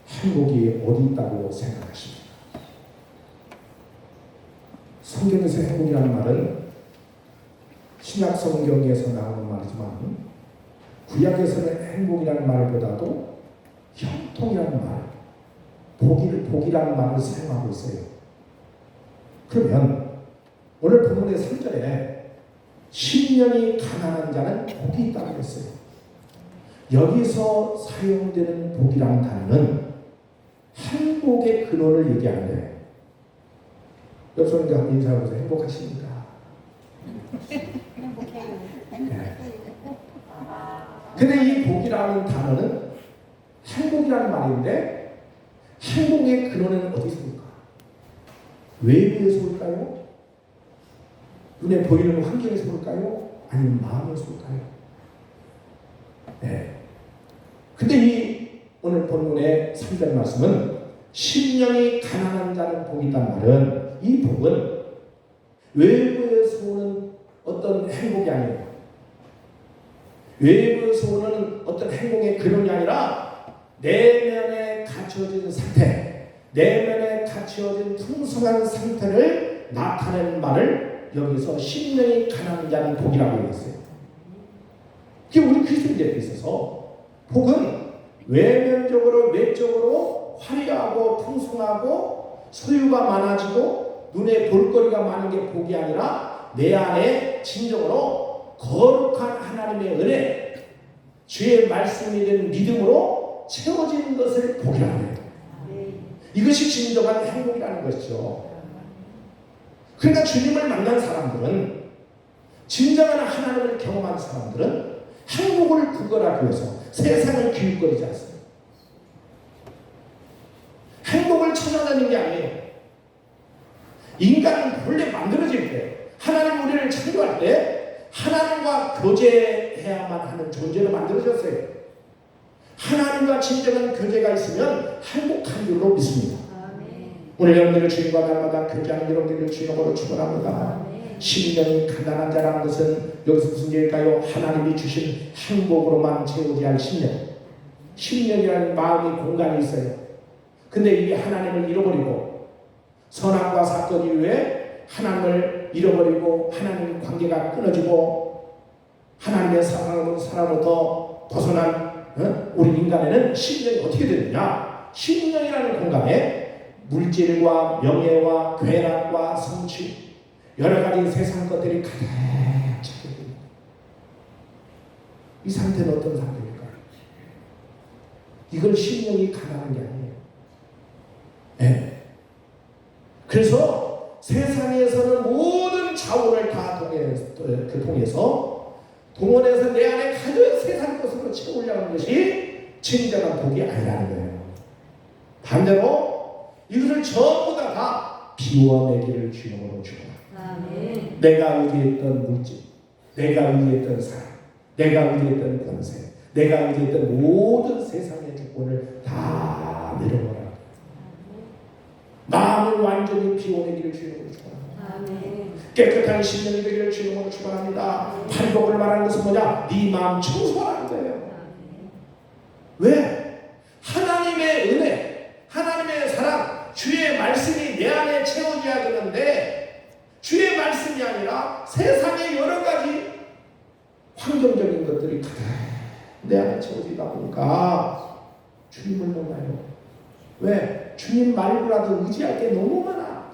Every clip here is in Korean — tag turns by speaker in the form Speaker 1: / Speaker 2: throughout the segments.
Speaker 1: 행복이 어디 있다고 생각하십니까? 성경에서 행복이라는 말은 신약 성경에서 나오는 말이지만 구약에서는 행복이라는 말보다도 형통이라는 말, 복이라는 말을 사용하고 있어요. 그러면 오늘 본문의 3절에 심령이 가난한 자는 복이 있다고 했어요. 여기서 사용되는 복이라는 단어는 행복의 근원을 얘기하는데, 옆 사람들 한번 인사하면서 행복하십니까?
Speaker 2: 행복해요.
Speaker 1: 네. 근데 이 복이라는 단어는 행복이라는 말인데, 행복의 근원은 어디 있습니까? 외부에서 올까요? 눈에 보이는 환경에서 올까요? 아니면 마음에서 올까요? 네. 근데 이 오늘 본문의 3절 말씀은 심령이 가난한 자는 복이 있단 말은, 이 복은 외부에서 오는 어떤 행복이 아니에요. 외부에서 오는 어떤 행복의 근원이 아니라 내면에 갖춰진 상태, 내면에 갖춰진 풍성한 상태를 나타내는 말을 여기서 심령이 가난한 자는 복이라고 했어요. 이게 우리 그리스도인들에 있어서 복은 외면적으로 외적으로 화려하고 풍성하고 소유가 많아지고 눈에 볼거리가 많은 게 복이 아니라 내 안에 진정으로 거룩한 하나님의 은혜, 주의 말씀이 된 믿음으로 채워지는 것을 복이라고 해요. 이것이 진정한 행복이라는 것이죠. 그러니까 주님을 만난 사람들은, 진정한 하나님을 경험한 사람들은 행복을 구걸하기 위해서 세상을 기웃거리지 않습니다. 행복을 찾아다니는 게 아니에요. 인간은 본래 만들어질 때, 하나님 우리를 창조할 때 하나님과 교제해야만 하는 존재로 만들어졌어요. 하나님과 진정한 교제가 있으면 행복한 줄로 믿습니다. 오늘 여러분들의 주님과 날마다 교제하는 여러분들의 주님으로 축원합니다. 심령이 가난한 자라는 것은 여기서 무슨 얘기일까요? 하나님이 주신 행복으로만 채우지 할 심령. 심령이라는 마음이 공간이 있어요. 근데 이게 하나님을 잃어버리고 선악과 사건 이후에 하나님을 잃어버리고 하나님 관계가 끊어지고 하나님의 사랑으로부터 벗어난 우리 인간에는 심령이 어떻게 되느냐? 심령이라는 공간에 물질과 명예와 괴락과 성취, 여러 가지 세상 것들이 가득 차게 됩니다. 이 상태는 어떤 상태일까요? 이걸 심령이 가난한 게 아니에요. 네. 그래서 세상에서는 모든 자원을 다 동원해서 내 안에 가득 세상 것으로 채우려는 것이 진정한 복이 아니라는 거예요. 반대로 이것을 전부 다 비워내기를 주님으로 주거라. 내가 의지했던 물질, 내가 의지했던 사람, 내가 의지했던 권세, 내가 의지했던 모든 세상의 주권을 다 내려버려. 마음을 완전히 비워내기를 주님으로 축원합니다. 깨끗한 심령이 되기를 주님으로 축원합니다. 팔복을 말하는 것은 뭐냐? 네 마음 청소하는 거예요. 왜? 하나님의 은혜, 하나님의 사랑, 주의 말씀이 내 안에 채워져야 되는데 주의 말씀이 아니라 세상의 여러 가지 환경적인 것들이 가득 내 안에 채워지다 보니까 주님을 만나요. 왜? 주님 말고라도 의지할 게 너무 많아.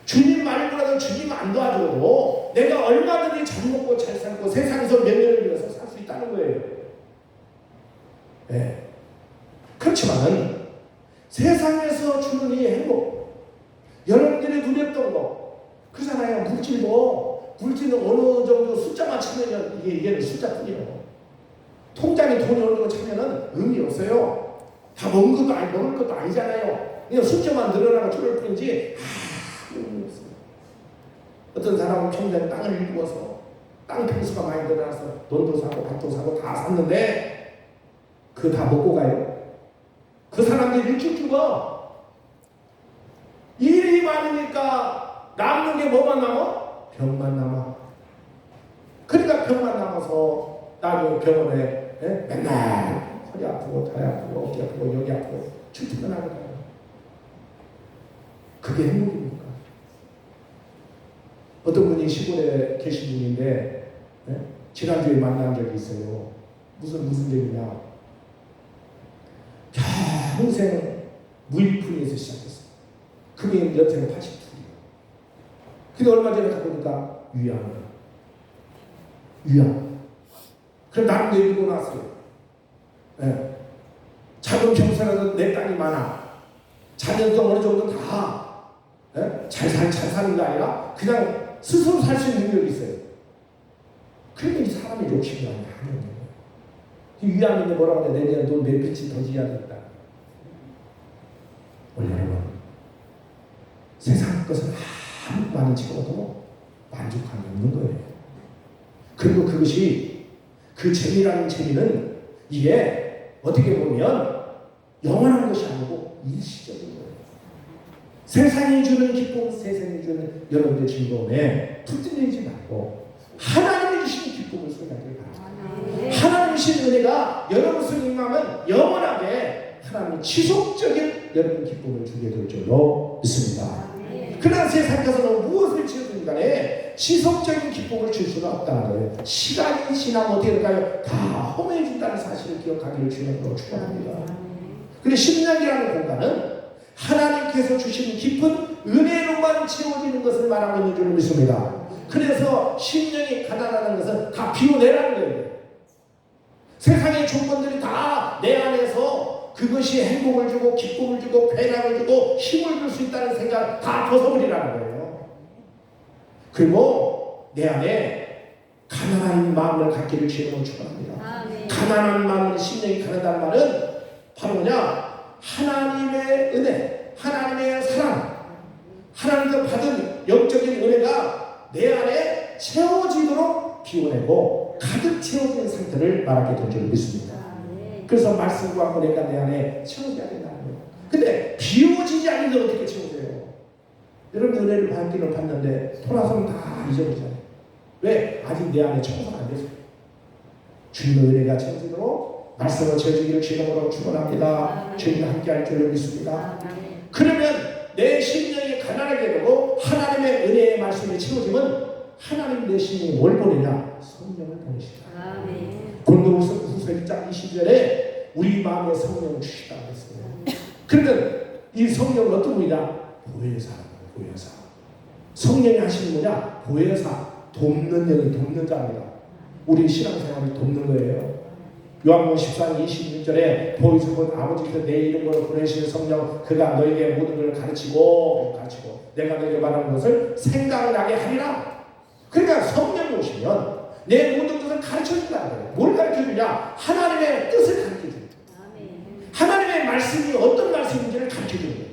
Speaker 1: 주님 말고라도 주님 안 도와줘도 내가 얼마든지 잘 먹고 잘 살고 세상에서 몇 년을 위해서 살 수 있다는 거예요. 네. 그렇지만은 세상에서 주는 이 행복, 여러분들이 누렸던 거 그렇잖아요. 물질은 어느 정도 숫자만 차면 이게 숫자뿐이에요. 통장에 돈이 어느 정도 차면은 의미 없어요. 다 먹을 것도 아니잖아요. 그냥 숫자만 늘어나고 줄을 뿐이지 의미 없어요. 어떤 사람은 평생 땅을 일구어서 땅 평수가 많이 늘어나서 돈도 사고 밭도 사고 다 샀는데 그거 다 먹고 가요. 그 사람들이 일찍 죽어. 일이 많으니까 남는 게 뭐만 남아? 병만 남아. 그러니까 병만 남아서 나중에 병원에 맨날 허리 아프고 다리 아프고 어깨 아프고 여기 아프고 출퇴근하거든요. 그게 행복입니까? 어떤 분이 시골에 계신 분인데 지난주에 만난 적이 있어요. 무슨 얘기냐? 평생 무일푼에서 시작했어요. 그게 연세가 82이에요. 근데 얼마 전에 가보니까 위암. 그럼 나는 내리고 났어요. 작은 평소라도 내 땅이 많아. 자녀도 어느 정도 다 잘 사는 게 아니라 그냥 스스로 살 수 있는 능력이 있어요. 그러니까 이 사람의 욕심이 아니야. 위암인데 뭐라고 하냐? 내년 돈 몇 빚이 더 지어야 된다. 여러분, 세상 것은 아무 많이 집어도 만족함이 없는 거예요. 그리고 그것이 그 재미라는 재미는 이게 어떻게 보면 영원한 것이 아니고 일시적인 거예요. 세상이 주는 기쁨, 세상이 주는 여러분의 즐거움에 붙들리지 말고 하나님이 주신 기쁨을 생각하기 바랍니다. 하나님이 주신 은혜가 여러분 속에 임하면 영원하게 하나님이 지속적인 여러분 기쁨을 주게 될 줄로 믿습니다. 그러나 세상에서는 무엇을 지어든 간에 지속적인 기쁨을 줄 수가 없다는 거예요. 시간이 지나면 어떻게 될까요? 다 허무해진다는 사실을 기억하기를 주님으로 축원합니다. 그런데 심령이라는 공간은 하나님께서 주신 깊은 은혜로만 채워지는 것을 말하고 있는 줄 믿습니다. 그래서 심령이 가난하다는 것은 다 비워내라는 거예요. 세상의 조건들이 다 내 안에서 그것이 행복을 주고 기쁨을 주고 쾌락을 주고 힘을 줄 수 있다는 생각 다 벗어버리라는 거예요. 그리고 내 안에 가난한 마음을 갖기를 주님으로 축원합니다. 가난한 마음으로 심령이 가난하다는 말은 바로 뭐냐? 하나님의 은혜, 하나님의 사랑, 하나님께 받은 영적인 은혜가 내 안에 채워지도록 비워내고 가득 채워진 상태를 말하게 될 줄 믿습니다. 그래서 말씀과 은혜가 내 안에 채워져야 된다는 거예요. 근데 비워지지 않는데 어떻게 채워져요? 여러분 은혜를 받기를 받는데 돌아서면 다 잊어버리잖아요. 왜? 아직 내 안에 청소가 안 돼서. 주님의 은혜가 채워지도록 말씀을 채워주기를 주님으로 축원합니다. 주님과 함께할 줄로 믿습니다. 그러면 내 심령이 가난하게 되고 하나님의 은혜의 말씀이 채워지면 하나님 내 심령이 뭘 보내냐? 성령을 보내시다. 고린도후서 1장 20절에 우리 마음에 성령을 주시다 그랬어요. 그러면 이 성령은 어떤 분이냐? 보혜사. 성령이 하시는 뭐냐? 보혜사, 돕는 영이 돕는 자입니다. 우리 신앙생활을 돕는 거예요. 요한복음 14장 26절에 보혜사는 아버지께서 내 이름으로 보내시는 성령 그가 너에게 모든 걸 가르치고 내가 너에게 말하는 것을 생각나게 하리라. 그러니까 성령이 오시면 내 모든 것을 가르쳐준다는 거예요. 뭘 가르쳐주냐? 하나님의 뜻을 가르쳐주는 거예요. 하나님의 말씀이 어떤 말씀인지를 가르쳐주는 거예요.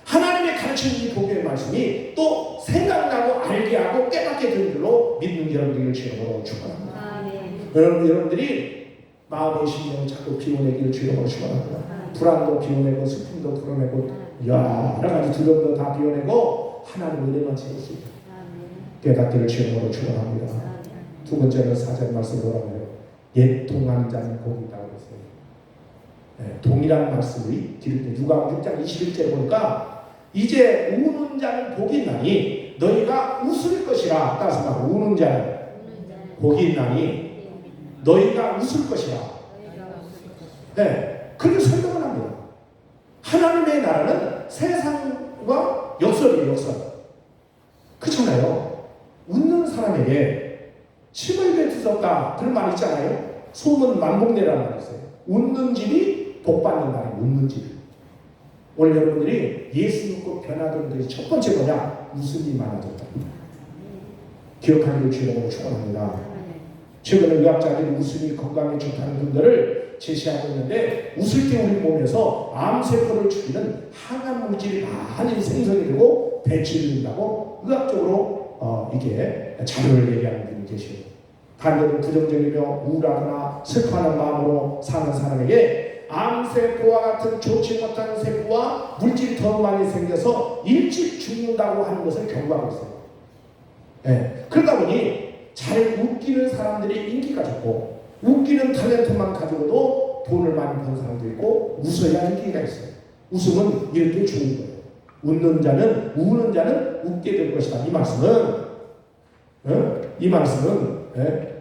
Speaker 1: 하나님의 가르치는 이 복음의 말씀이 또 생각나고 알게 하고 깨닫게 되는 줄로 믿는 여러분들을 주님으로 축원합니다. 여러분들이 마음의 심령을 자꾸 비워내기를 주님으로 축원합니다. 불안도 비워내고 슬픔도 털어내고 여러 가지 두려움도 다 비워내고 하나님의 은혜만 채울 수 있다. 깨닫기를 주님으로 축원합니다. 두 번째는 4절 말씀을 뭐라고요? 옛 동안 자는 복이 있다고 했어요. 동일한 말씀이 누가복음 6장 21절에 보니까 이제 우는 자는 복이 있나니 너희가 웃을 것이라. 따라서 말 우는 자는 복이 있나니 너희가 웃을 것이라. 그렇게 설명을 합니다. 하나님의 나라는 세상과 역설이에요. 역설. 그렇잖아요. 웃는 사람에게 침을 뱉을 수 없다 그런 말 있잖아요. 소문 만복내라는 말이 있어요. 웃는 집이 복받는 날이에요. 웃는 집. 오늘 여러분들이 예수 믿고 변화되는 것이 첫 번째 뭐냐? 웃음이 많아졌다. 기억하기를 주님으로 축원합니다. 최근에 의학자들이 웃음이 건강에 좋다는 분들을 제시하고 있는데 웃을 때 우리 몸에서 암세포를 죽이는 항암 물질이 많이 생성이 되고 배출이 된다고 의학적으로 이게 자료를 얘기하는 분이 계시고, 반대로 부정적이며 우울하거나 슬퍼하는 마음으로 사는 사람에게 암세포와 같은 좋지 못한 세포와 물질이 더 많이 생겨서 일찍 죽는다고 하는 것을 경고하고 있어요. 그러다 보니 잘 웃기는 사람들이 인기가 좋고 웃기는 탤런트만 가지고도 돈을 많이 버는 사람도 있고 웃어야 인기가 있어요. 웃음은 이럴 때 좋은 거예요. 우는 자는 웃게 될 것이다. 이 말씀은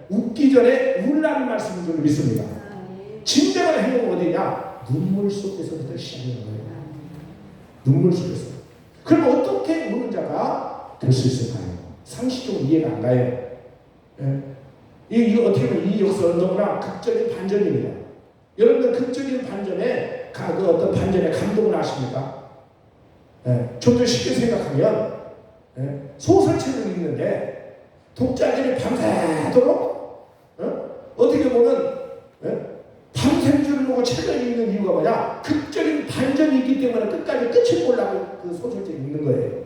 Speaker 1: 웃기 전에 울라는 말씀인 줄 믿습니다. 진정한 행복은 어디냐? 눈물 속에서부터 시작하는 거예요. 눈물 속에서. 그럼 어떻게 우는 자가 될 수 있을까요? 상식적으로 이해가 안 가요. 이거 어떻게 보면 이 역사는 너무나 극적인 반전입니다. 여러분들 극적인 반전에 그 어떤 반전에 감동을 아십니까? 좀 더 쉽게 생각하면 소설책을 읽는데 독자들이 밤새도록 어떻게 보면 밤샘 줄을 보고 책을 읽는 이유가 뭐냐? 극적인 반전이 있기 때문에 끝까지 끝을 보려고 그 소설책을 읽는 거예요.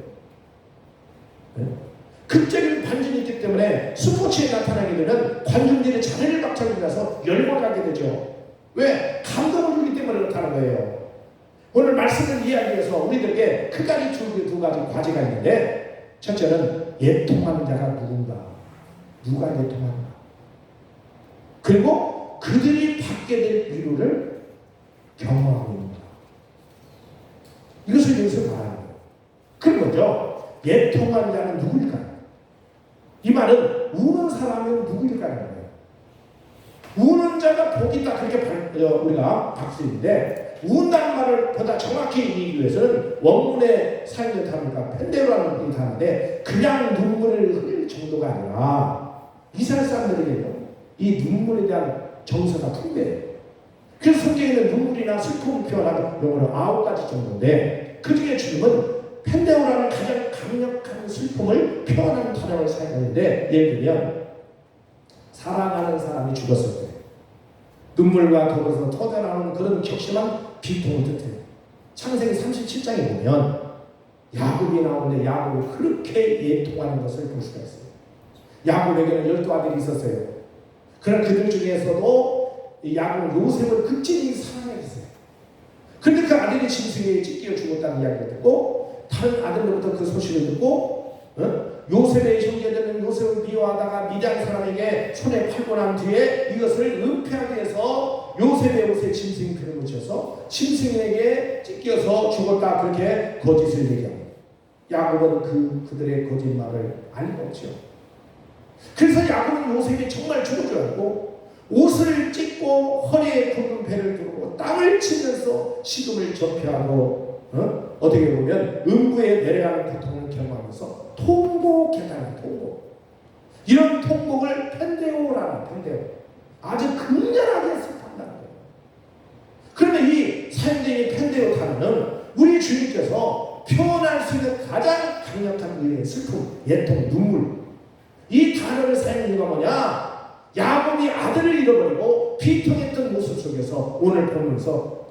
Speaker 1: 극적인 반전이 있기 때문에 스포츠에 나타나게 되면 관중들이 자리를 박차고 열광하게 되죠. 왜? 감동을 주기 때문에 그렇다는 거예요. 오늘 말씀을 이해하기 위해서 우리들에게 크게 두 가지 과제가 있는데, 첫째는 예통하는 자가 누군가, 누가 예통하는가, 그리고 그들이 받게 될 위로를 경험하고 있는가. 이것을 여기서 말하는 거예요. 그런 거죠. 예통하는 자는 누구일까요? 이 말은 우는 사람은 누구일까라는 거예요. 우는 자가 복이 있다, 그렇게 우리가 박수인데, 운다는 말을 보다 정확히 이해하기 위해서는 원문의 사용된 단어가 펜데로라는 이 단어인데, 그냥 눈물을 흘릴 정도가 아니라 이스라엘 사람들에게는 이 눈물에 대한 정서가 풍부해요. 그래서 성경에는 눈물이나 슬픔을 표현하는 용어는 9가지 정도인데, 그 중에 주님은 펜데오라는 가장 강력한 슬픔을 표현하는 단어를 사용하는데, 예를 들면 사랑하는 사람이 죽었을 때 눈물과 더불어서 터져나오는 그런 격심한 비통을 뜻해요. 창세기 37장에 보면 야곱이 나오는데 야곱이 그렇게 예통하는 것을 볼 수가 있어요. 야곱에게는 12아들이 있었어요. 그러나 그들 중에서도 야곱은 요셉을 극진히 사랑했어요. 그런데 그 아들이 짐승에 찢겨 죽었다는 이야기를 듣고 다른 아들로부터 그 소식을 듣고 요셉의 형제들은 요셉을 미워하다가 미디안 사람에게 손에 팔고 난 뒤에 이것을 은폐하기 위해서 요셉의 옷에 짐승이 피를 묻혀서 짐승에게 찢겨서 죽었다, 그렇게 거짓을 얘기합니다. 야곱은 그들의 거짓말을 알고 없죠. 그래서 야곱은 요셉이 정말 죽을 줄 알고 옷을 찢고 허리에 굵은 배를 두르고 땀을 치면서 식음을 전폐하고 어떻게 보면 음부에 내려가는 고통을 경험하면서 통곡했다는 통곡. 이런 통곡을 펜데오라는 아주 극렬하게 슬퍼한다는 거예요. 그러면 이 사용된 펜데오 단어는 우리 주님께서 표현할 수 있는 가장 강력한 의의 슬픔, 예통, 눈물. 이 단어를 사용한 이유가 뭐냐? 야곱이 아들을 잃어버리고 비통했던 모습 속에서 오늘 보면서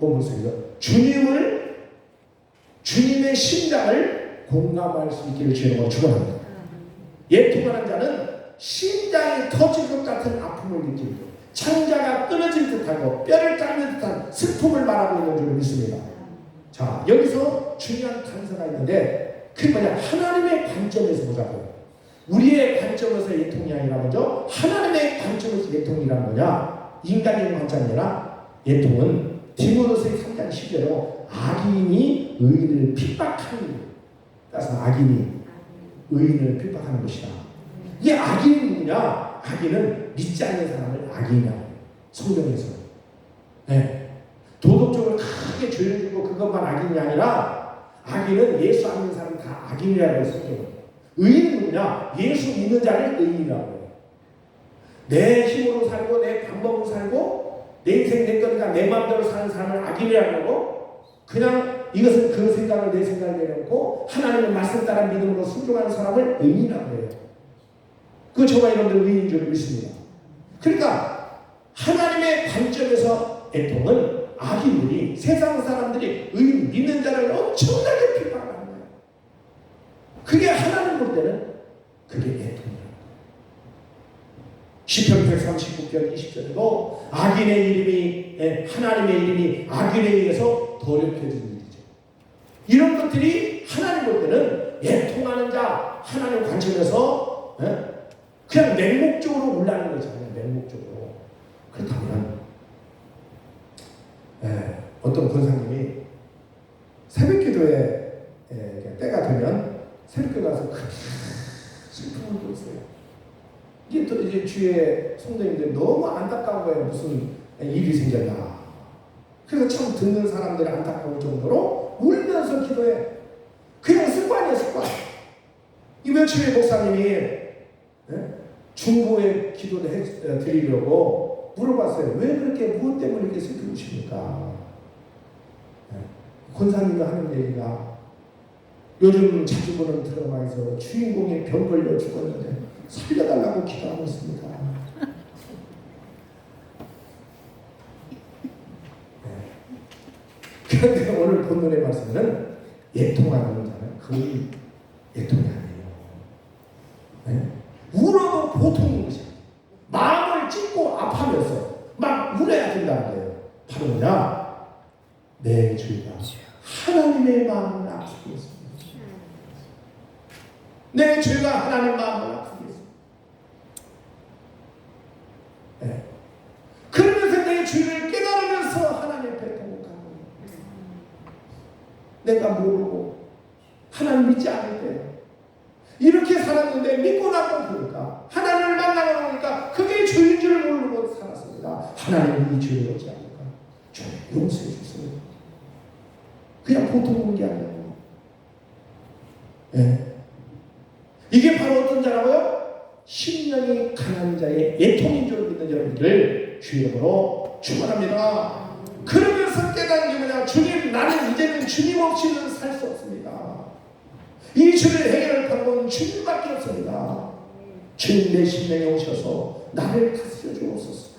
Speaker 1: 주님의 심장을 공감할 수 있기를 주님으로 축원합니다. 예통하는 자는 심장이 터질 것 같은 아픔을 느끼고 창자가 끊어질 듯하고 뼈를 깎는 듯한 슬픔을 말하고 있는 줄 믿습니다. 자, 여기서 중요한 단서가 있는데, 그게 뭐냐? 하나님의 관점에서 보자고요. 우리의 관점에서 예통이 아니라 먼저 하나님의 관점에서 예통이란 뭐냐? 인간적인 관점이 아니라 예통은 디모데후서 3장 10절로 악인이 의인을 핍박하는, 따라서 악인이 의인을 핍박하는 것이다. 이게 악인이 누구냐? 악인은 믿지 않는 사람을 악인이라고 해요. 성경에서. 도덕적으로 크게 죄를 지고 그것만 악인이 아니라 악인은 예수 안 믿는 사람은 다 악인이라고 해요. 성경은. 의인은 누구냐? 예수 믿는 자를 의인이라고 해요. 내 힘으로 살고 내 방법으로 살고 내 인생 내 거니까 내 마음대로 사는 사람을 악인이라고 하고, 그냥 이것은 그 생각을 내 생각을 내놓고 하나님의 말씀 따라 믿음으로 순종하는 사람을 의인이라고 해요. 그 저와 여러분들 의인인 줄 믿습니다. 그러니까 하나님의 관점에서 애통은 악인들이, 세상 사람들이 의인 믿는 자를 엄청나게 핍박하는 거예요. 그게 하나님 볼 때는 그게 애통이에요. 시편 139편 20절에도 악인의 이름이, 하나님의 이름이 악인에 의해서 더럽혀진 일이죠. 이런 것들이 하나님 볼 때는 예통하는 자, 하나님 관점에서 그냥 맹목적으로 올라가는 거잖아요. 맹목적으로. 그렇다면 어떤 권사님이 새벽 기도에 때가 되면 새벽 기도 가서 슬픔을 보였어요. 이게 또 이제 주위에 성도님들 너무 안타까운 거예요. 무슨 일이 생겼나. 그래서 참 듣는 사람들이 안타까울 정도로 울면서 기도해. 그냥 습관이에요, 습관. 이 며칠에 목사님이 중보의 기도를 드리려고 물어봤어요. 왜 그렇게 무엇 때문에 이렇게 슬프십니까? 권사님이 하는 얘기가 요즘 자주 보는 드라마에서 주인공이 병 걸려 죽었는데 살려달라고 기도하고 있습니다. 그런데 오늘 본문의 말씀은 애통하는 자는 그의 애통이 아니에요. 울어도 보통인 것이야. 마음을 찢고 아파하면서 막 울어야 된다는 거예요. 바로 뭐냐? 내 죄가 하나님의 마음을 아프게 했습니다. 내 죄가 하나님의 마음을 아프게 했습니다. 그러면서 내 죄를 깨달으면서 하나님 앞에 통곡하고 내가 모르고 하나님 믿지 않을 때 이렇게 살았는데 믿고 나서 보니까 하나님을 만나고 보니까 그게 죄인 줄 모르고 살았습니다. 하나님이 이 죄를 어찌합니까? 좀 용서해 주세요. 그냥 보통 온 게 아니에요. 이게 바로 어떤 자라고요? 심령이 강한 자의 애통인 줄 믿는 여러분들 주님으로 축원합니다. 그러면서 깨닫는 게 뭐냐? 주님, 나는 이제는 주님 없이는 살 수 없습니다. 이 죄를 해결할 방법은 주님밖에 없습니다. 주님 내 심령에 오셔서 나를 다스려 주옵소서.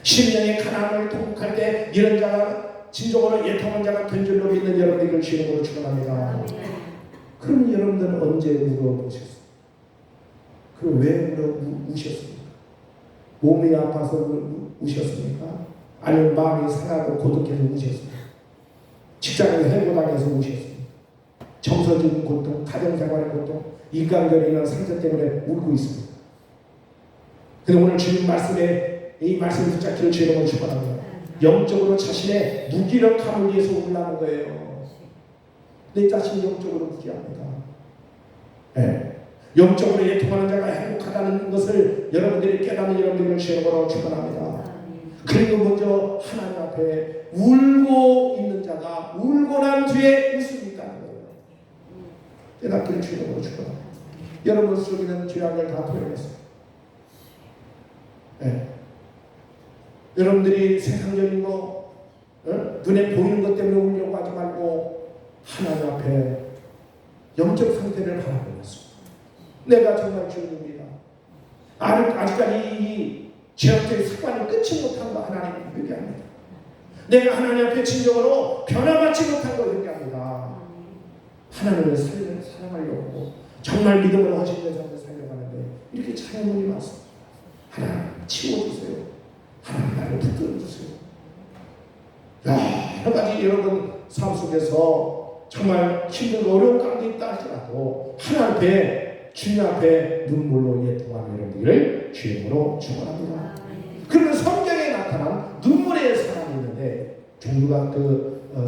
Speaker 1: 심령의 가난을 통곡할 때 이런 자가 진정으로 애통한 자가 된 줄로 믿는 여러분들을 주님으로 축원합니다. 그럼 여러분들은 언제 울어보셨어요? 그럼 왜 우셨습니까? 몸이 아파서 우셨습니까? 아니면 마음이 상하고 고독해서 우셨습니까? 직장에서 해고당해서 우셨습니까? 정서적인 고통, 가정생활의 고통, 인간적인 상처 때문에 울고 있습니다. 근데 오늘 주님 말씀에 이 말씀을 붙잡기를 주님으로 축원합니다. 영적으로 자신의 무기력함을 위해서 울라는 거예요. 내 자신이 영적으로 무기합니다. 영적으로 애통하는 자가 행복하다는 것을 여러분들이 깨닫는 여러분들을 주님으로 축원합니다. 그리고 먼저 하나님 앞에 울고 있는 자가 울고 난 뒤에 웃음이 있다는 거예요. 깨닫기를 주님으로 축원합니다. 여러분 속에는 죄악을 다 토해냈어요. 여러분들이 세상적인 거, 눈에 보이는 것 때문에 울려고 하지 말고 하나님 앞에 영적 상태를 바라보면서 내가 정말 주님입니다. 아직까지 이 죄악의 습관이 끊지 못한 거 하나님 회개합니다. 내가 하나님 앞에 진정으로 변화받지 못한 걸 회개합니다. 하나님을 사랑하려고 정말 믿음으로 하신 내 삶을 살려고 하는데 이렇게 차이문이 많습니다. 하나님 치워주세요. 하나님 나를 붙들어주세요. 여러 가지 여러분 삶 속에서 정말 힘들고 어려운 가운데 있다 할지라도 하나님 앞에 주님 앞에 눈물로 애통하는 여러분들을 주님으로 축원합니다. 그러면 성경에 나타난 눈물의 사람이 있는데 종류가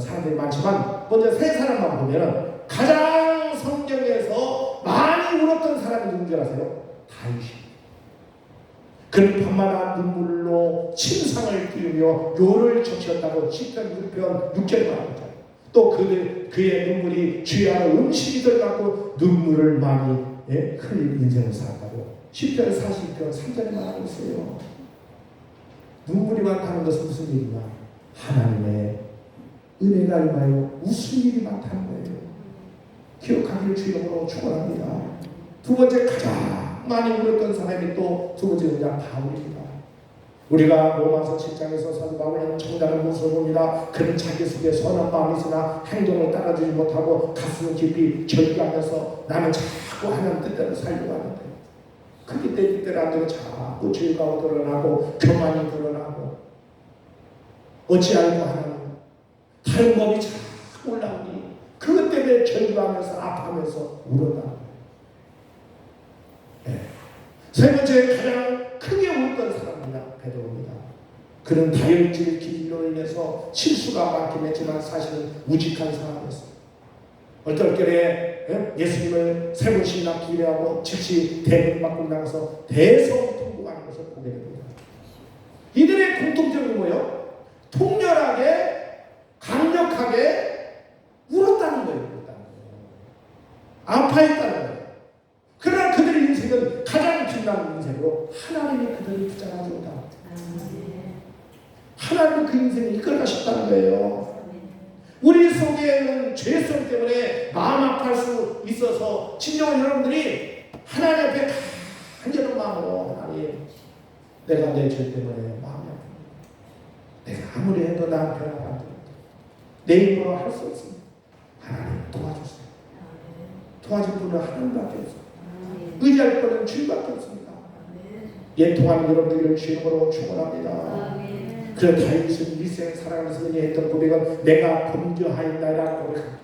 Speaker 1: 사람들이 많지만 먼저 세 사람만 보면 가장 성경에서 많이 울었던 사람이 누군지 아세요? 다윗입니다. 그는 밤마다 눈물로 침상을 띄우며 요를 적셨다고 시편 6편 6절에 말합니다. 또 그의 눈물이 주의 안에 음식이 들어가고 눈물을 많이 흘린 인생을 살았다고 시편 40편 3절에 말하고 있어요. 눈물이 많다는 것은 무슨 일이냐? 하나님의 은혜가 임하여 웃을 일이 많다는 거예요. 기억하기를 주님으로 축원합니다. 두 번째 가장 많이 울었던 사람이 또 두 번째 그냥 바울입니다. 우리가 로마서 7장에서 사도 바울은 정다른 모습을 봅니다. 그는 자기 속에 선한 마음이 있으나 행동을 따라주지 못하고 가슴을 깊이 절규하면서 나는 자꾸 하나님 뜻대로 살려고 하는데 그때 뜻대로 안 되고 자꾸 즐거워 드러나고 교만이 드러나고 어찌하여 하나님 다른 법이 자꾸 올라오니 그것 때문에 절규하면서 아파하면서 울었다. 세 번째 가장 크게 울었던 사람입니다. 베드로입니다. 그는 다혈질 기질로 인해서 실수가 많긴 했지만 사실은 우직한 사람이었어요. 어떨 때에 예수님을 세 번씩이나 기회하고 즉시 대문 밖으로 나가서 대성 통곡하는 것을 보게 됩니다. 이들의 공통점이 뭐예요? 통렬하게 강력하게 울었다는 거예요. 아파했다는 거예요. 그러나 그들의 인생은 가장 빛나는 인생으로 하나님이 그들을 붙잡아준다. 하나님은 그 인생을 이끌어가셨다는 거예요. 우리 속에는 죄성 때문에 마음 아파할 수 있어서 진정한 여러분들이 하나님 앞에 간절한 마음으로 하나님, 내가 내 죄 때문에 마음이 아픕니다. 내가 아무리 해도 나는 변화가 안 됩니다. 내 힘으로 할 수 없습니다. 하나님 도와주세요. 도와줄 분은 하나님밖에 없어요. 의지할 분은 주님밖에 없습니다. 예통한 여러분들을 주님으로 축원합니다. 그래 다윗은 일생 살아가면서 했던 고백은 내가 범죄하였나이라고 고백합니다.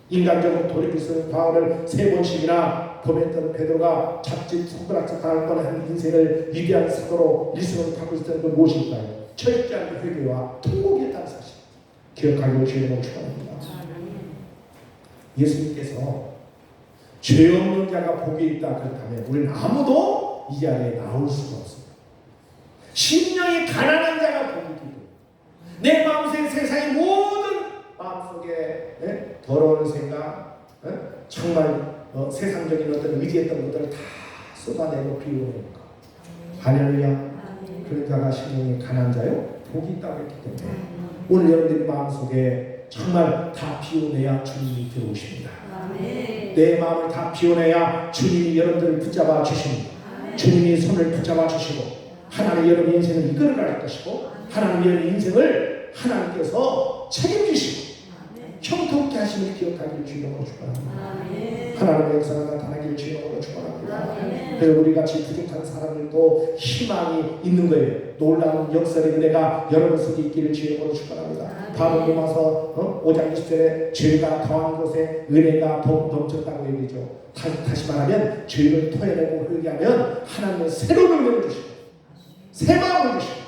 Speaker 1: 인간적으로 돌이켜서 바울을 세 번씩이나 범했던 베드로가 자칫 손가락질 당할 뻔한 인생을 위대한 사도로 일생을 갖고 있었던 그 무엇일까요? 철저한 회개와 통곡이었다는 사실 기억하기를 주님으로 축원합니다. 예수님께서 죄 없는 자가 복이 있다 그렇다면 우리는 아무도 이 자리에 나올 수가 없습니다. 심령이 가난한 자가 복이 있기 때문에 내 마음속에 세상의 모든 마음속에 더러운 생각, 정말 세상적인 어떤 의지했던 것들을 다 쏟아내고 비워내니까 할렐루야. 그런 자가 심령이 가난한 자요 복이 있다고 했기 때문에 오늘 여러분들의 마음속에 정말 다 비워내야 주님이 들어오십니다. 내 마음을 다 비워내야 주님이 여러분들을 붙잡아 주십니다. 주님이 손을 붙잡아 주시고 하나님 여러분의 인생을 이끌어갈 것이고 하나님 여러분의 인생을 하나님께서 책임지시고 형통케 하심을 기억하기를 주님으로 축원합니다. 하나님의 역사가 나타나기를 주님으로 축원합니다. 그래서 우리같이 부족한 사람들도 희망이 있는 거예요. 놀라운 역사의 은혜가 여러분 속에 있기를 주님으로 축원합니다. 바로 로마서 5장 20절에 죄가 더한 곳에 은혜가 더욱 넘쳤다고 얘기죠. 다시 말하면 죄를 토해내고 회개하면 하나님은 새로운 은혜를 주시고 새 마음을 주시고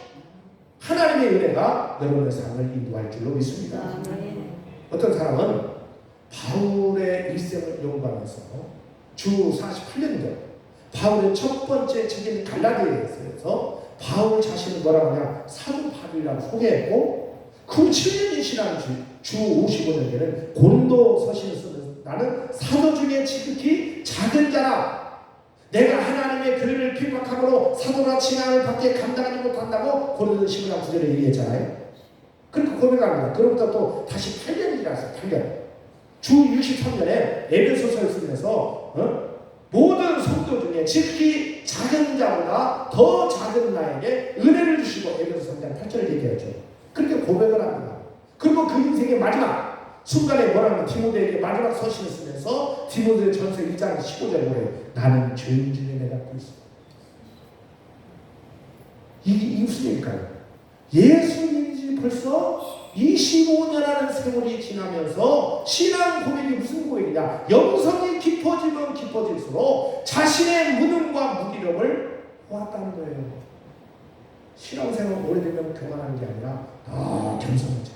Speaker 1: 하나님의 은혜가 여러분의 삶을 인도할 줄로 믿습니다. 어떤 사람은 바울의 일생을 연구하면서 주 48년 전 바울의 첫 번째 책인 갈라디아서에서 바울 자신을 뭐라고 하냐 사도 바울이라고 소개했고 그 7년이 지난 주 55년 되는 고린도 서신을 쓰면서 나는 사도 중에 지극히 작은 자라 내가 하나님의 교회를 핍박함으로 사도나 칭함을 받게 감당하지 못한다고 고린도 10장 9절에 얘기했잖아요. 그렇게 고백합니다. 그로부터 또 다시 8년이 지났어요. 8년. 주 63년에 에베소서를 쓰면서 모든 성도 중에 지극히 작은 자보다 더 작은 나에게 은혜를 주시고 에베소 3장 8절을 얘기하죠. 그렇게 고백을 합니다. 그리고 그 인생의 마지막 순간에 뭐라면 디모데에게 마지막 서신을 쓰면서 디모데 전서 1장 15절에 뭐래요? 나는 죄인 중에 내가 있어. 이게 무슨 얘기일까요? 예수님이 벌써 25년이라는 세월이 지나면서 신앙 고백이 무슨 고백이냐? 영성이 깊어지면 깊어질수록 자신의 무능과 무기력을 보았다는 거예요. 신앙생활 오래되면 교만하는 게 아니라 더 겸손해져.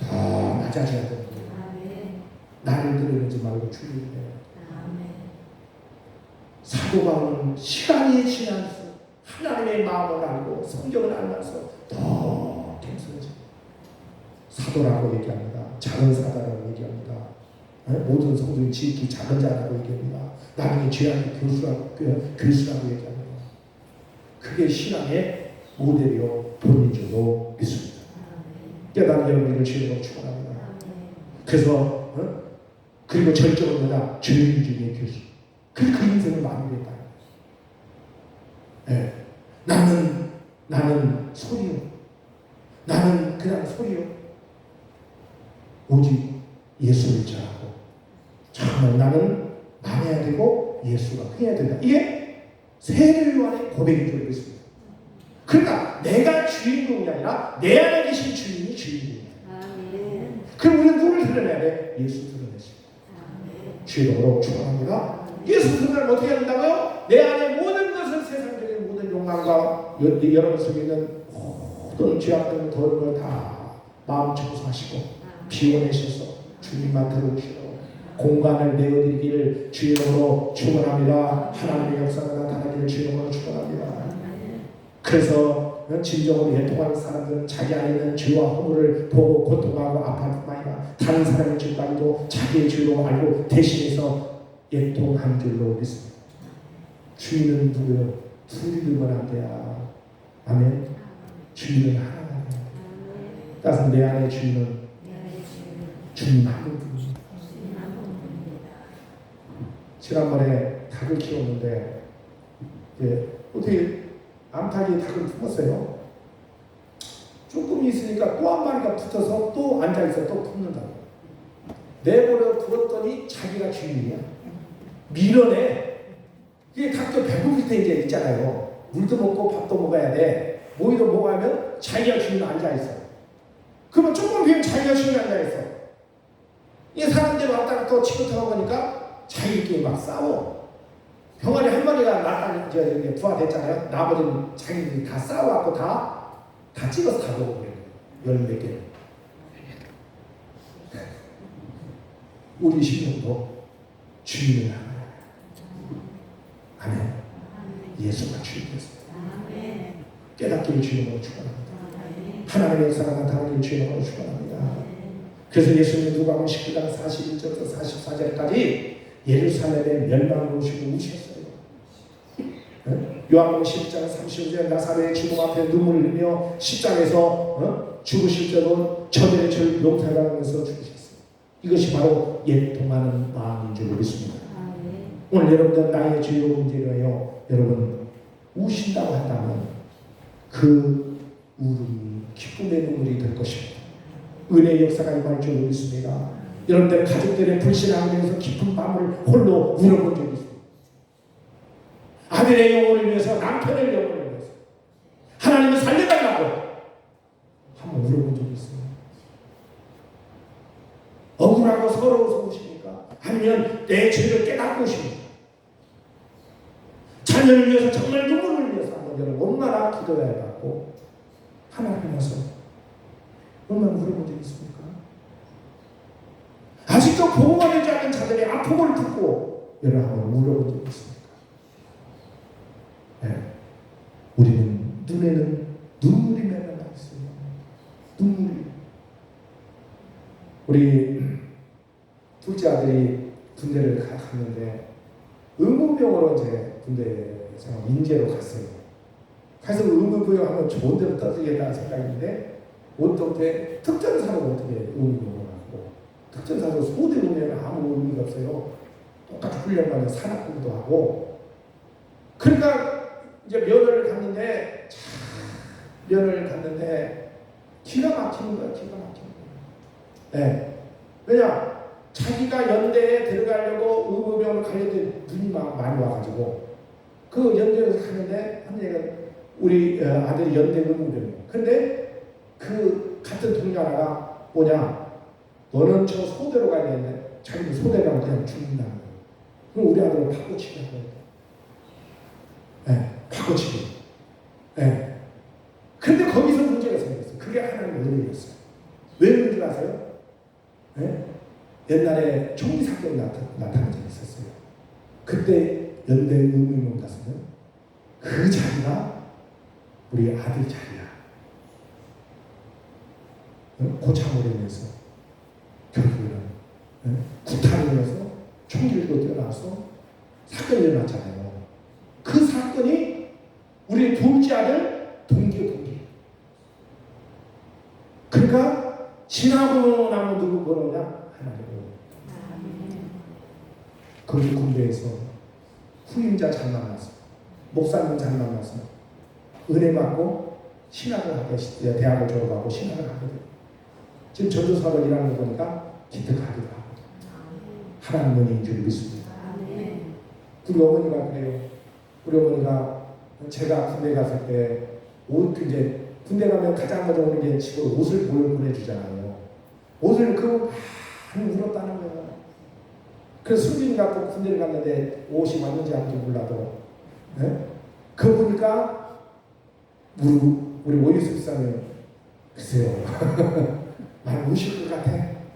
Speaker 1: 더 낮아져야 되는 거예요. 나를 들으지 말고 주를 해요. 사도 바울은 시간이 지날수록 하나님의 마음을 알고 성경을 알면서 더 겸손해져. 사도라고 얘기합니다. 작은 사도라고 얘기합니다. 모든 성도는 지극히 작은 자라고 얘기합니다. 나중에 죄악의 교수라고 얘기합니다. 그게 신앙의 모델이요 본인 줄로 믿습니다. 깨달은 여러분을 주님으로 축원합니다. 그래서 그리고 절정은 뭐다? 죄인 중에 교수. 그 인생을 마무리했다. 네. 나는 소리요. 나는 그냥 소리요. 오직 예수를 전하고 정말 나는 망해야 되고 예수가 흥해야 된다. 이게 세례 요한의 고백인 줄 믿습니다. 그러니까 내가 주인공이 아니라 내 안에 계신 주인이 주인공이야. 그럼 우리는 누구를 드러내야 돼? 예수 드러내지. 주님으로 축원합니다. 예수 드러내면 어떻게 해야 된다고요? 내 안에 모든 것을 세상적인 모든 욕망과 여러분 속에 있는 모든 죄악들 더러운 걸 다 마음 청소하시고 비워내셔서 주님만 들어오시고 공간을 내어드리기를 주의 이름으로 축원합니다. 하나님의 역사가 나타나기를 주의 이름으로 축원합니다. 그래서 진정으로 예통하는 사람들은 자기 안에 있는 죄와 허물을 보고 고통하고 아파할 뿐만 아니라 다른 사람의 죄까지도 자기의 죄로 알고 대신해서 예통한 줄로 믿습니다. 주인은 누구요? 둘이 들면 안 돼야. 아멘. 주인은 하나님. 따라서 내 안의 주인은 주님 한 분입니다. 지난번에 닭을 키웠는데 어떻게 암탉이 닭을 품었어요. 조금 있으니까 또 한 마리가 붙어서 또 앉아있어 또 품는다고. 내버려 두었더니 자기가 주인이야. 밀어내. 이게 닭도 배고플 때 이제 있잖아요. 물도 먹고 밥도 먹어야 돼. 모이도 먹으면 자기가 주인 앉아있어. 그러면 조금 비면 자기가 주인 앉아있어. 이 사람들이 왔다가 또 치고 들어가니까 자기끼리 막 싸워. 병아리 한 마리가 나가 이제 부화됐잖아요. 나머지는 자기들이 다 싸워갖고 다 찍어서 다 먹어버려요. 14개. 우리 신령도 주인을 하나요. 아멘. 예수가 주인이었습니다. 깨닫기를 주인으로 축원합니다. 하나님의 역사가 나타나기를 주인으로 축원합니다. 그래서 예수님은 누가복음 19장 41절부터 44절까지 예루살렘에 멸망을 오시고 우셨어요. 요한복음 10장 35절 나사렛의 죽음 앞에 눈물을 흘리며 십자가에서 죽으실 때도 저들의 죄를 용서하면서 죽으셨어요. 이것이 바로 예통하는 마음인 줄 믿습니다. 오늘 여러분들 나의 죄로 문제로요. 여러분 우신다고 한다면 그 울음이 기쁨의 눈물이 될 것입니다. 은혜의 역사가 임할 줄 믿습니다. 여러분들 가족들의 불신앙에 대해서 깊은 밤을 홀로 울어본 적이 있습니다. 아들의 영혼을 위해서 남편의 영혼을 위해서 하나님을 살려달라고 한번 울어본 적이 있어요. 억울하고 서러워서 우십니까? 아니면 내 죄를 깨닫고 우십니까? 자녀를 위해서 정말 누구를 위해서 한번 여러분 얼마나 기도해야 해갖고 하나님 와서 얼마나 물어본 적이 있습니까? 아직도 보호가 되지 않은 자들의 아픔을 듣고 여러분 한번 물어본 적이 있습니까? 네. 우리는 눈에는 눈물이 맺어나 있어요. 눈물이. 우리 둘째 아들이 군대를 갔는데 의무병으로 이제 군대에서 인제로 갔어요. 그래서 의무병 하면 좋은 데로 떠들겠다는 생각인데 어떻게 특전사로 어떻게 의무병을 하고 특전사로 소대 오면 아무 의미가 없어요. 똑같이 훈련받는 산악부도 하고 그러니까 이제 면허를 갔는데 기가 막히는 거야. 기가 막히는 거야. 네. 왜냐? 자기가 연대에 들어가려고 의무병을 가려던 눈이 많이 와가지고 그 연대에서 가는데 한 얘기가 우리 아들이 연대 의무병이에요. 근데 그 같은 동료가 뭐냐? 너는 저 소대로 가야 되는데 자기는 소대 가면 그냥 죽는다는 거예요. 그럼 우리 아들은 바꿔치기 하는 거예요. 네, 바꿔치기. 네. 근데 거기서 문제가 생겼어요. 그게 하나님의 은혜였어요. 왜 그런 줄 아세요? 네? 옛날에 총기 사건이 나타난 적이 있었어요. 그때 연대 의무병 갔으면 그 자리가 우리 아들 자리야. 고참으로 인해서 결국에는 구타로 인해서 총기를 들고 뛰어나와서 사건이 일어났잖아요. 그 사건이 우리 둘째 아들 동기. 그러니까 지나고 나면 누구 그러냐? 하나님. 거기 군대에서 후임자 잘 만나서 목사님 잘 만나서 은혜 받고 신학을 하게 대학을 졸업하고 신학을 하게 돼요. 지금 전도사로 일하는 거 보니까 기특하기도 하고 하나님 은혜인 줄 믿습니다. 우리 어머니가 그래요. 우리 어머니가 제가 군대 갔을 때 옷 이제 군대 가면 가장 먼저 오는 게 집으로 옷을 보내주잖아요. 옷을 그거 많이 울었다는 거예요. 그래서 수빈이가 또 군대를 갔는데 옷이 맞는지 아닌지 몰라도 네? 그거 보니까 무릎 우리 오유수 집사님 글쎄요 많이 우실 것 같아.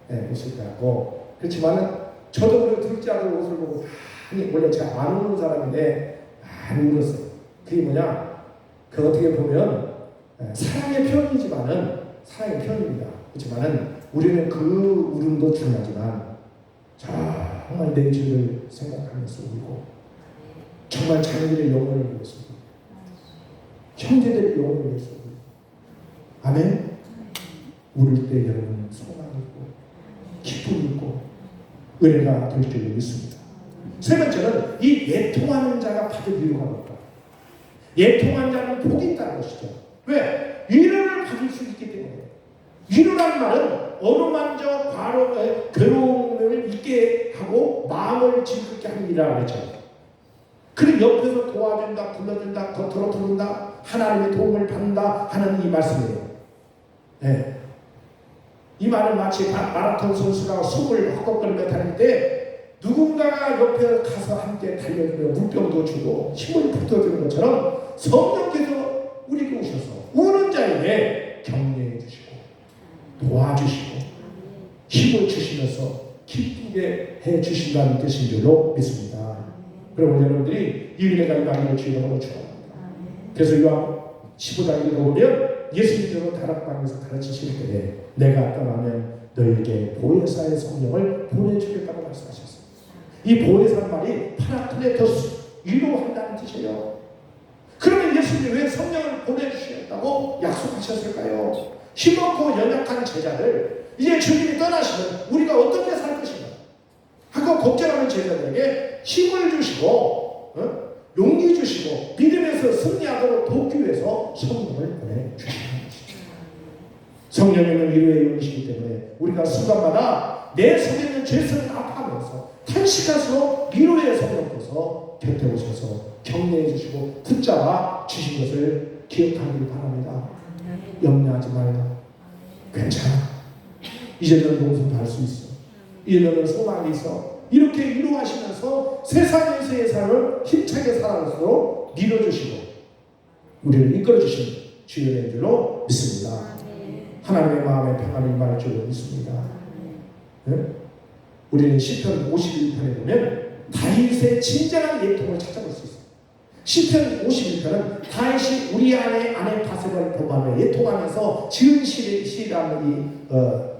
Speaker 1: 네, 우실 것 같고 그렇지만은 저도 우리 둘째 아들 옷을 보고 많이 원래 제가 안 우는 사람인데 많이 울었어요. 그게 뭐냐? 그 어떻게 보면 사랑의 표현이지만은 사랑의 표현입니다. 그렇지만은 우리는 그 울음도 중요하지만 정말 내 죄를 생각하면서 울고 정말 자녀들의 영혼을 위해서 울고 형제들의 영혼을 위해서 울고 아멘. 울을 때 여러분 소망이 있고 기쁨이 있고 은혜가 될 줄로 믿습니다. 세 번째는 이 애통하는 자가 받을 이유가 없다. 애통한 자는 복이 있다는 것이죠. 왜? 위로를 받을 수 있기 때문에. 위로란 말은 어루만져 과로의 괴로움을 잊게 하고 마음을 즐겁게 하는 일이라고 그랬죠. 그리고 옆에서 도와준다, 불러준다, 겉으로 부른다, 하나님의 도움을 받는다 하는 이 말씀이에요. 네. 이 말은 마치 마라톤 선수가 숨을 헛헛거리며 달릴 때 누군가가 옆에 가서 함께 달려주며 물병도 주고 힘을 북돋주는 것처럼 성령께서 우리에게 오셔서 우는 자에게 격려해 주시고 도와주시고 힘을 주시면서 기쁘게 해 주신다는 뜻인 줄로 믿습니다. 그러면 여러분들이 이 은혜가 임하기를 주님으로 축원합니다. 그래서 요한 15장 읽어보면 예수님께서 다락방에서 가르치실 때에 내가 떠나면 너에게 보혜사의 성령을 보내주겠다고 말씀하셨습니다. 이 보혜사는 말이 파라클레토스, 위로한다는 뜻이에요. 그러면 예수님이 왜 성령을 보내주시겠다고 약속하셨을까요? 힘없고 연약한 제자들, 이제 주님이 떠나시면 우리가 어떻게 살 것인가 하고 걱정하는 제자들에게 힘을 주시고 용기 주시고 믿음에서 승리하도록 돕기 위해서 성령을 보내주시는 것입니다. 성령님은 위로의 영이시기 때문에 우리가 순간마다 내 속에 있는 죄성을 아파하면서 탄식할수록 위로의 성령께서 곁에 오셔서 격려해 주시고 붙잡아 주신 것을 기억하길 바랍니다. 염려하지 말라. 괜찮아. 이제 너는 용서도 할 수 있어. 이제 너는 소망이 있어. 이렇게 위로하시면서 세상에서의 삶을 힘차게 살아갈수록 밀어주시고 우리를 이끌어주신 주님의 줄로 믿습니다. 하나님의 마음에 평안이 임할 줄로 믿습니다. 네? 우리는 시편 51편에 보면 다윗의 진정한 예통을 찾아볼 수 있어요. 시편 51편은 다윗이 우리 아내 바세바를 범하며 예통하면서 지은 시라는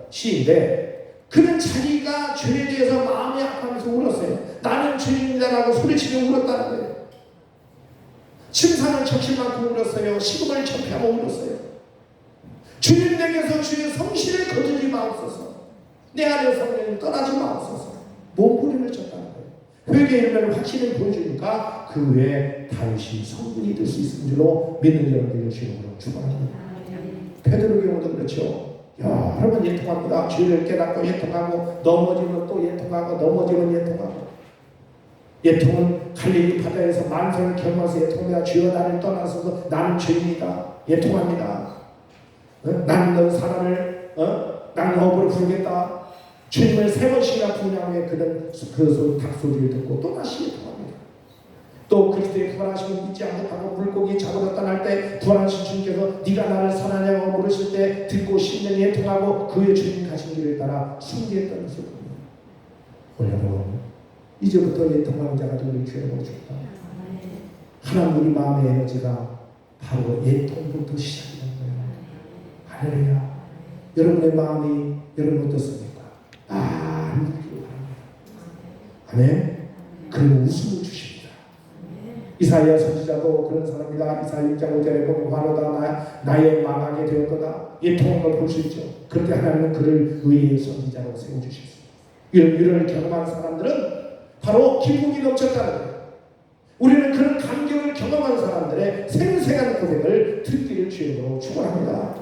Speaker 1: 시인데 그는 자기가 죄에 대해서 마음이 아파하면서 울었어요. 나는 죄인이다라고 소리치며 울었다는 거예요. 침상을 적실 만큼 울었어요. 식음을 접하며 울었어요. 주님 내게서 주의 성실을 거두지 마옵소서. 내 안에 성령을 떠나지 마옵소서. 몸부림을 쳤다는 거예요. 회개의 일면을 확실히 보여주니까 그 외에 다윗이 성분이 될 수 있는 줄로 믿는 여러분들의 주님으로 축원합니다. 베드로 경우도 그렇죠. 여러 번 예통합니다. 죄를 깨닫고 예통하고 넘어지면 또 예통하고 넘어지면 예통하고 예통은 갈릴리 바다에서 만성을 경험해서 예통합니다. 주여 나를 떠나서도 나는 죄인이다. 예통합니다. 나는 너 사람을 나는 업으로 부르겠다. 주님을 3번씩이나 부르냐 후에 그는 그 닭소리를 듣고 또다시 예통합니다. 또 그리스도의 부활하심을 믿지 않고 물고기 잡으러 떠날 때 부활하신 주님께서 네가 나를 사랑하냐고 물으실 때 듣고 심령이 예통하고 그의 주님 가신 길을 따라 순기했다는 것을 봅니다. 여러분 이제부터 예통하는 자가 되기를 주님으로 축복합니다. 하나님 우리 마음의 에너지가 바로 예통부터 시작되는 거예요. 할렐루야. 여러분의 마음이 여러분 어떻습니까? 힘들기를 바랍니다. 아멘. 그는 웃음을 주십니다. 이사야 선지자도 그런 사람이다. 이사야 1장 5절에 보면 화로다 나의 망하게 되었도다. 예통한 걸 볼 수 있죠. 그런데 하나님은 그를 의의 선지자로 세워주셨습니다. 이런 위로를 경험한 사람들은 바로 기쁨이 넘쳤다는 거예요. 우리는 그런 감격을 경험한 사람들의 생생한 고백을 듣기를 주님으로 축원합니다.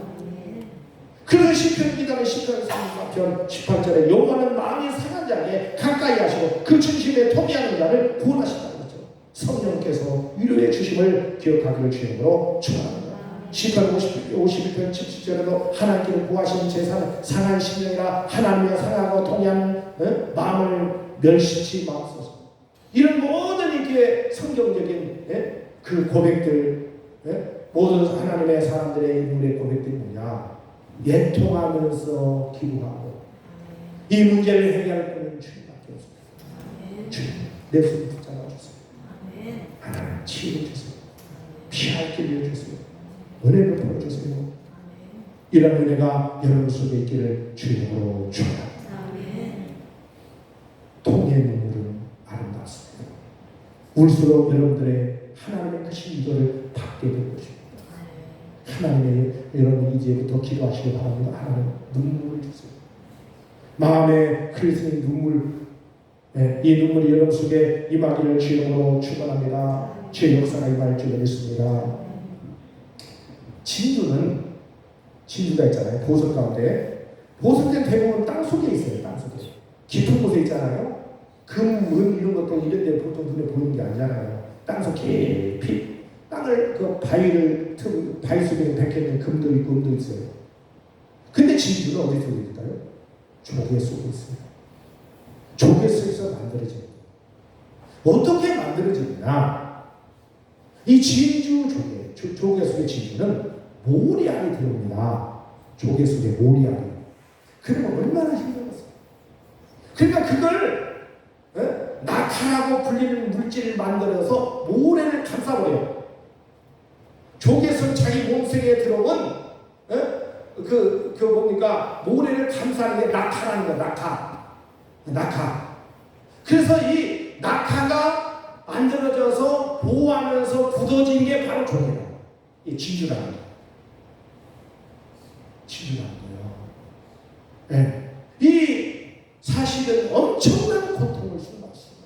Speaker 1: 그래서 시편 기도는 시편 34편 18절에 여호와는 마음이 상한 자에게 가까이 하시고 그 중심에 통해하는 자를 구원하신다는 거죠. 성령께서 위로의 주심을 기억하기를 주님으로 축원합니다. 시편 51편 17절에도 하나님께로 구하시는 제사는 상한 심령이라 하나님과 상하고 통해하는 마음을 멸시치 마옵소서. 이런 모든 이게 성경적인 그 고백들 모든 하나님의 사람들의 인물의 고백들이 뭐냐? 애통하면서 기도하고 이 문제를 해결할 분은 주님밖에 없습니다. 주님, 내 손을 붙잡아 주세요. 하나님 치유해 주세요. 피할 길을 주세요. 은혜를 보여주세요. 이런 은혜가 여러분 속에 있기를 주님으로 축원합니다. 통의 눈물은 아름답습니다. 울수록 여러분들의 하나님의 크신 이거를 받게 될 것입니다. 하나님의 여러분 이제부터 기도하시기 바랍니다. 하나님 눈물을 주세요. 마음에 그리스도의 눈물, 이 눈물이 여러분 속에 임하기를 주님으로 축원합니다. 주의 역사가 임할 줄 믿습니다. 진주가 있잖아요. 보석 가운데. 보석은 대부분 땅 속에 있어요. 땅 속에. 깊은 곳에 있잖아요. 금, 은 이런 것도 이런 데 보통 눈에 보이는 게 아니잖아요. 땅 속 깊이. 땅을 그 바위 속에 박혀있는 금도 있고 은도 있어요. 근데 진주는 어디 속에 있을까요? 조개 속에 있어요. 조개 속에서 만들어집니다. 어떻게 만들어지느냐? 이 진주 조개 속의 진주는 모리알이 들어옵니다. 조개 속에 모리알이. 그러면 얼마나 힘들었어요. 그러니까 그걸 낙하라고 불리는 물질을 만들어서 모래를 감싸버려요. 조개 속 자기 몸속에 들어온 뭡니까? 모래를 감싸는 게 낙하라는 거야. 낙하. 그래서 이 낙하가 만들어져서 보호하면서 굳어진 게 바로 조개예요. 이 진주라는 거예요. 네. 이 사실은 엄청난 고통을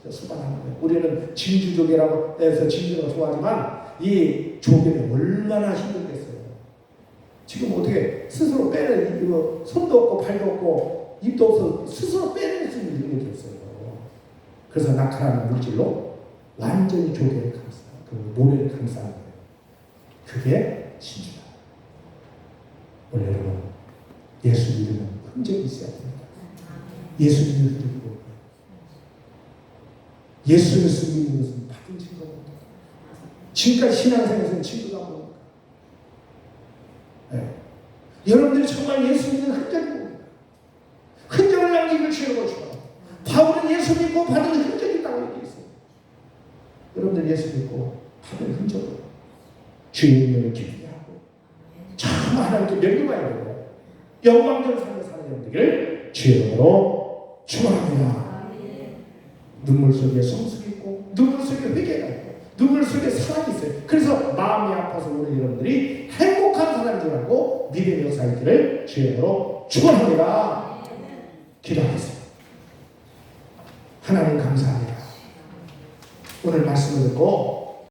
Speaker 1: 수반하는 거예요. 우리는 진주조개라고 해서 진주를 좋아하지만 이 조개는 얼마나 힘들겠어요. 지금 어떻게 스스로 빼는 이거 손도 없고 발도 없고 입도 없어 스스로 빼낼 수 있는 능력이 없어요. 그래서 낙하라는 물질로 완전히 조개를 그 모래를 감싸는 거예요. 그게 진주다. 오늘 여러분 예수 믿으면 흔적이 있어야 됩니다. 예수 믿는 흔적이 뭐예요? 예수를 믿는 것은 받은 증거입니다. 지금까지 신앙생활에서는 증거가 뭡니까? 네. 여러분들이 정말 예수 믿는 흔적이 뭡니까? 흔적을 남기길 주려고 주어. 바울은 예수 믿고 받은 흔적이 있다고 얘기했어요. 여러분들 예수 믿고 받은 흔적을 주님을 기대하고 참 하나님께 명령해야 되고 영광전 삶을 사는 여러분들 주님으로 축원합니다. 눈물 속에 성숙이 있고 눈물 속에 회개가 있고 눈물 속에 사랑이 있어요. 그래서 마음이 아파서 우리 여러분들이 행복한 사람인 줄 알고 믿음의 역사가 있기를 주님으로 축원합니다. 기도하겠습니다. 하나님 감사합니다. 오늘 말씀을 듣고